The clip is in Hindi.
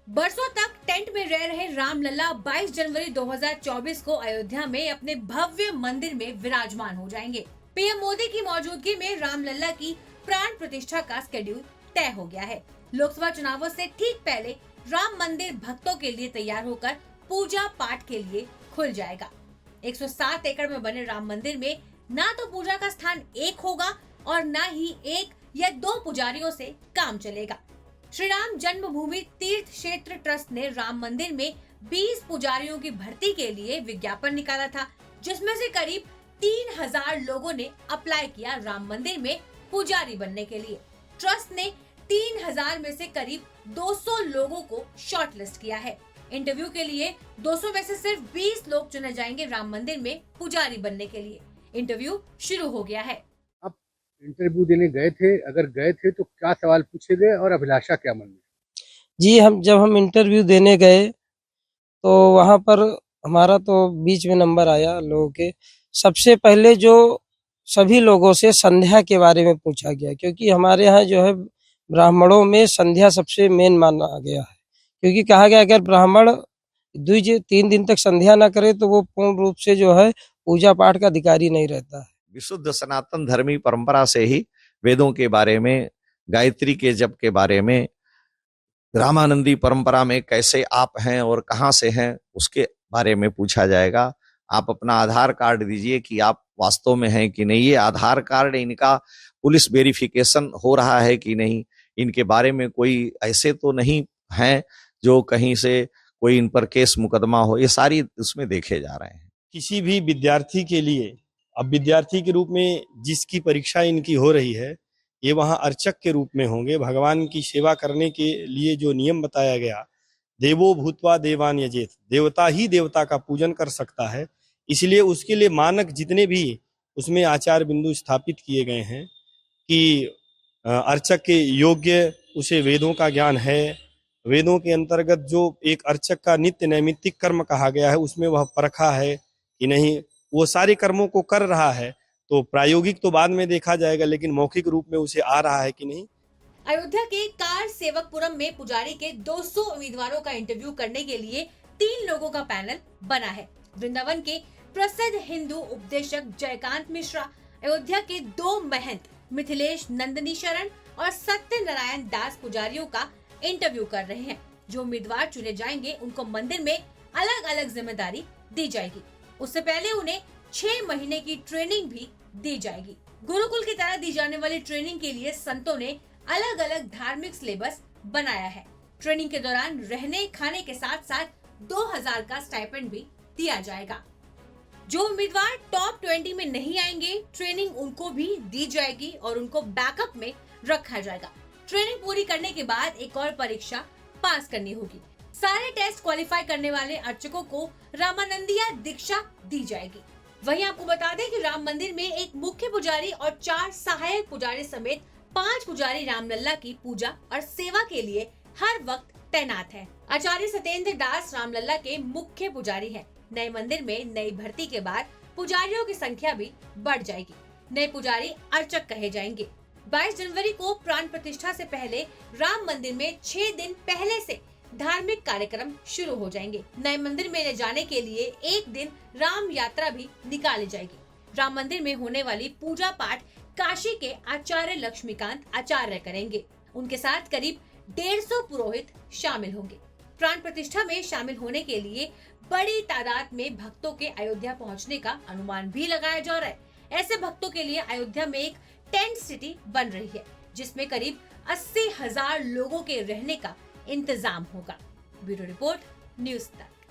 बरसों तक टेंट में रह रहे रामलला 22 जनवरी 2024 को अयोध्या में अपने भव्य मंदिर में विराजमान हो जाएंगे। पीएम मोदी की मौजूदगी में रामलला की प्राण प्रतिष्ठा का शेड्यूल तय हो गया है। लोकसभा चुनावों से ठीक पहले राम मंदिर भक्तों के लिए तैयार होकर पूजा पाठ के लिए खुल जाएगा। 107 एकड़ में बने राम मंदिर में ना तो पूजा का स्थान एक होगा और न ही एक या दो पुजारियों से काम चलेगा। श्री राम जन्मभूमि तीर्थ क्षेत्र ट्रस्ट ने राम मंदिर में 20 पुजारियों की भर्ती के लिए विज्ञापन निकाला था, जिसमें से करीब 3000 लोगों ने अप्लाई किया राम मंदिर में पुजारी बनने के लिए। ट्रस्ट ने 3000 में से करीब 200 लोगों को शॉर्टलिस्ट किया है। इंटरव्यू के लिए 200 में से सिर्फ 20 लोग चुने जाएंगे राम मंदिर में पुजारी बनने के लिए। इंटरव्यू शुरू हो गया है। इंटरव्यू देने गए थे, अगर गए थे तो क्या सवाल पूछे गए और अभिलाषा क्या मन में? जी, जब हम इंटरव्यू देने गए तो वहाँ पर हमारा तो बीच में नंबर आया लोगों के। सबसे पहले जो सभी लोगों से संध्या के बारे में पूछा गया, क्योंकि हमारे यहाँ जो है ब्राह्मणों में संध्या सबसे मेन माना गया है, क्योंकि कहा गया अगर ब्राह्मण 2-3 दिन तक संध्या ना करे तो वो पूर्ण रूप से जो है पूजा पाठ का अधिकारी नहीं रहता है। विशुद्ध सनातन धर्मी परंपरा से ही वेदों के बारे में, गायत्री के जप के बारे में, रामानंदी परंपरा में कैसे आप हैं और कहां से हैं उसके बारे में पूछा जाएगा। आप अपना आधार कार्ड दीजिए कि आप वास्तव में हैं कि नहीं। ये आधार कार्ड इनका पुलिस वेरिफिकेशन हो रहा है कि नहीं, इनके बारे में कोई ऐसे तो नहीं हैं जो कहीं से कोई इन पर केस मुकदमा हो, ये सारी उसमें देखे जा रहे हैं। किसी भी विद्यार्थी के लिए अब विद्यार्थी के रूप में जिसकी परीक्षा इनकी हो रही है, ये वहाँ अर्चक के रूप में होंगे। भगवान की सेवा करने के लिए जो नियम बताया गया, देवो भूत्वा देवान यजेत, देवता ही देवता का पूजन कर सकता है, इसलिए उसके लिए मानक जितने भी उसमें आचार बिंदु स्थापित किए गए हैं कि अर्चक के योग्य उसे वेदों का ज्ञान है। वेदों के अंतर्गत जो एक अर्चक का नित्य नैमित्तिक कर्म कहा गया है उसमें वह परखा है कि नहीं, वो सारे कर्मों को कर रहा है। तो प्रायोगिक तो बाद में देखा जाएगा, लेकिन मौखिक रूप में उसे आ रहा है कि नहीं। अयोध्या के कार सेवकपुरम में पुजारी के 200 उम्मीदवारों का इंटरव्यू करने के लिए 3 लोगों का पैनल बना है। वृंदावन के प्रसिद्ध हिंदू उपदेशक जयकांत मिश्रा, अयोध्या के 2 महंत मिथिलेश नंदनी शरण और सत्यनारायण दास पुजारियों का इंटरव्यू कर रहे हैं। जो उम्मीदवार चुने जाएंगे उनको मंदिर में अलग अलग जिम्मेदारी दी जाएगी। उससे पहले उन्हें 6 महीने की ट्रेनिंग भी दी जाएगी। गुरुकुल की तरह दी जाने वाली ट्रेनिंग के लिए संतों ने अलग अलग धार्मिक सिलेबस बनाया है। ट्रेनिंग के दौरान रहने खाने के साथ साथ 2000 का स्टाइपेंड भी दिया जाएगा। जो उम्मीदवार टॉप 20 में नहीं आएंगे, ट्रेनिंग उनको भी दी जाएगी और उनको बैकअप में रखा जाएगा। ट्रेनिंग पूरी करने के बाद एक और परीक्षा पास करनी होगी। सारे टेस्ट क्वालिफाई करने वाले अर्चकों को रामानंदिया दीक्षा दी जाएगी। वहीं आपको बता दें कि राम मंदिर में एक मुख्य पुजारी और 4 सहायक पुजारी समेत 5 पुजारी रामलला की पूजा और सेवा के लिए हर वक्त तैनात हैं। आचार्य सत्येंद्र दास रामलला के मुख्य पुजारी हैं। नए मंदिर में नई भर्ती के बाद पुजारियों की संख्या भी बढ़ जाएगी। नए पुजारी अर्चक कहे जाएंगे। 22 जनवरी को प्राण प्रतिष्ठा से पहले राम मंदिर में 6 दिन पहले से धार्मिक कार्यक्रम शुरू हो जाएंगे। नए मंदिर में ले जाने के लिए एक दिन राम यात्रा भी निकाली जाएगी। राम मंदिर में होने वाली पूजा पाठ काशी के आचार्य लक्ष्मीकांत आचार्य करेंगे। उनके साथ करीब 150 पुरोहित शामिल होंगे। प्राण प्रतिष्ठा में शामिल होने के लिए बड़ी तादाद में भक्तों के अयोध्या पहुंचने का अनुमान भी लगाया जा रहा है। ऐसे भक्तों के लिए अयोध्या में एक टेंट सिटी बन रही है, जिसमें करीब 80,000 लोगों के रहने का इंतजाम होगा। ब्यूरो रिपोर्ट, न्यूज़ तक।